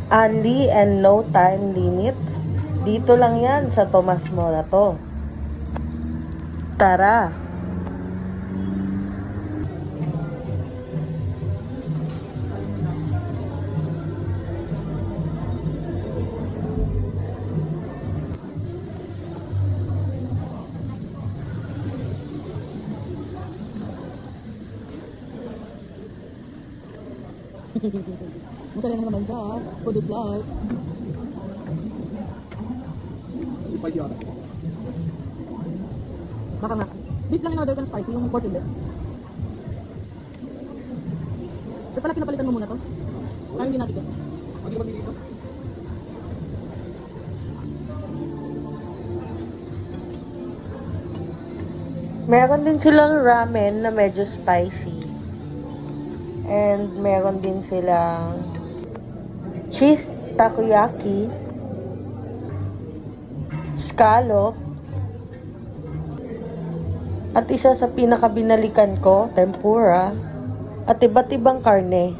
Only and no time limit. Dito lang yan sa Tomas Morato. Tara! Masaya na naman siya, for this life. Spicy ata. Baka nga. Beef lang in order ko ng spicy, yung pork hindi. So pala pinapalitan mo muna to? Parang hindi natin ko. Hindi ba dito? Meron din silang ramen na medyo spicy. And meron din silang cheese takoyaki, scallop, at isa sa pinakabinalikan ko, tempura, at iba't ibang karne.